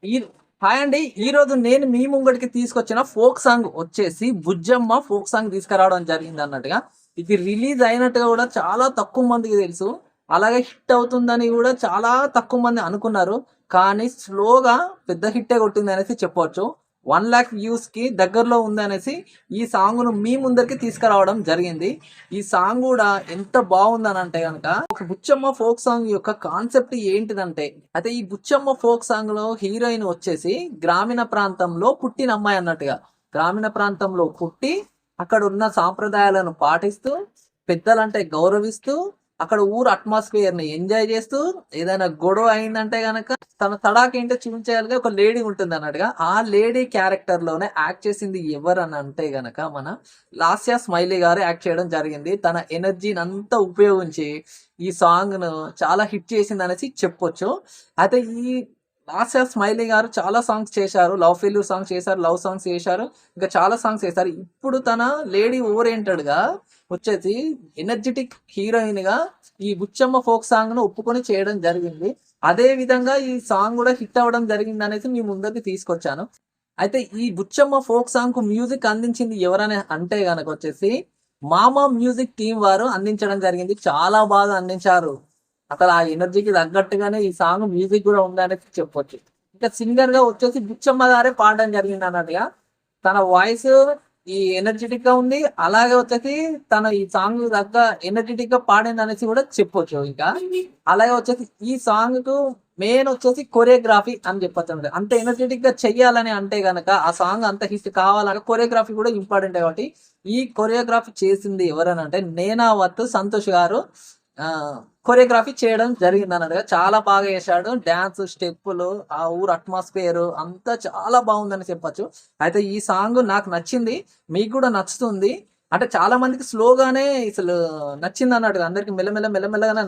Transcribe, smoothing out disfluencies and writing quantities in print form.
ఈ హాయ్ అండి. ఈ రోజు నేను మీ ముంగడికి తీసుకొచ్చిన ఫోక్ సాంగ్ వచ్చేసి 'బుజ్జమ్మ' ఫోక్ సాంగ్ తీసుకురావడం జరిగింది అన్నట్టుగా. ఇది రిలీజ్ అయినట్టుగా కూడా చాలా తక్కువ మందికి తెలుసు. అలాగే హిట్ అవుతుందని కూడా చాలా తక్కువ మంది అనుకున్నారు. కానీ స్లోగా పెద్ద హిట్టే కొట్టిందనేసి చెప్పొచ్చు. 1,00,000 వ్యూస్‌కి దగ్గరలో ఉందనేసి ఈ సాంగ్‌ను మీ ముందరికి తీసుకురావడం జరిగింది. ఈ సాంగ్ గూడా ఎంత బావుందనంటే గనక ఒక బుచ్చమ్మ ఫోక్ సాంగ్ యొక్క కాన్సెప్ట్ ఏంటిదంటే, అయితే ఈ బుచ్చమ్మ ఫోక్ సాంగ్‌లో హీరోయిన్ వచ్చేసి గ్రామీణ ప్రాంతంలో పుట్టిన అమ్మాయి అన్నట్టుగా. గ్రామీణ ప్రాంతంలో పుట్టి అక్కడున్న సాంప్రదాయాలను పాటిస్తూ, పెద్దలంటే గౌరవిస్తూ, అక్కడ ఊరు అట్మాస్ఫియర్‌ని ఎంజాయ్ చేస్తూ, ఏదైనా గొడవ అయిందంటే గనక తన తడాకేంటో చూపించేయాలిగా ఒక లేడీ ఉంటుందన్నట్టుగా. ఆ లేడీ క్యారెక్టర్‌లోనే యాక్ట్ చేసింది ఎవరని అంటే గనక మన లాస్య స్మైలీ గారు యాక్ట్ చేయడం జరిగింది. తన ఎనర్జీనంతా ఉపయోగించి ఈ సాంగ్‌ను చాలా హిట్ చేసిందనేసి చెప్పొచ్చు. అయితే ఈ లాస్య స్మైలీ గారు చాలా సాంగ్స్ చేశారు. లవ్ ఫెయిల్యూర్ సాంగ్స్ చేశారు. లవ్ సాంగ్స్ చేశారు. ఇంకా చాలా సాంగ్స్ చేశారు. ఇప్పుడు తన లేడీ ఓరియెంటెడ్‌గా వచ్చేసి ఎనర్జిటిక్ హీరోయిన్‌గా ఈ బుచ్చమ్మ ఫోక్ సాంగ్‌ను ఒప్పుకొని చేయడం జరిగింది. అదే విధంగా ఈ సాంగ్ గూడా హిట్ అవ్వడం జరిగిందనేసి మీ ముందరికి తీసుకొచ్చాను. అయితే ఈ బుచ్చమ్మ ఫోక్ సాంగ్‌కు మ్యూజిక్ అందించింది ఎవరని అంటే గనకొచ్చేసి 'మామ మ్యూజిక్' టీమ్ వారు అందించడం జరిగింది. చాలా బాగా అందించారు. అసలు ఆ ఎనర్జీకి తగ్గట్టుగానే ఈ సాంగ్ మ్యూజిక్ గూడా ఉందనేసి చెప్పొచ్చు. ఇంకా సింగర్‌గా వచ్చేసి బుచ్చమ్మ గారే పాడడం జరిగిందన్నట్టుగా. తన వాయిస్ ఈ ఎనర్జిటిక్‌గా ఉంది. అలాగే వచ్చేసి తను ఈ సాంగ్ తగ్గ ఎనర్జిటిక్‌గా పాడిందనేసి కూడా చెప్పొచ్చు ఇంకా. అలాగే వచ్చేసి ఈ సాంగ్‌కు మెయిన్ వచ్చేసి కొరియోగ్రఫీ అని చెప్పొచ్చనమాట. అంత ఎనర్జిటిక్‌గా చెయ్యాలని అంటే గనక ఆ సాంగ్ అంత హిట్ కావాలంటే కొరియోగ్రఫీ కూడా ఇంపార్టెంటే కాబట్టి ఈ కొరియోగ్రఫీ చేసింది ఎవరనంటే 'నేనావత్ సంతోష్' గారు కొరియోగ్రఫీ చేయడం జరిగిందన్నట్టుగా. చాలా బాగా చేశాడు. డాన్స్ స్టెప్పులు, ఆ ఊరు అట్మాస్ఫియర్ అంతా చాలా బావుందని చెప్పొచ్చు. అయితే ఈ సాంగ్ నాకు నచ్చింది. మీకు కూడా నచ్చుతుంది. అంటే చాలా మందికి స్లోగానే అసలు నచ్చిందన్నట్టుగా. అందరికి మెల్లమెల్లగానే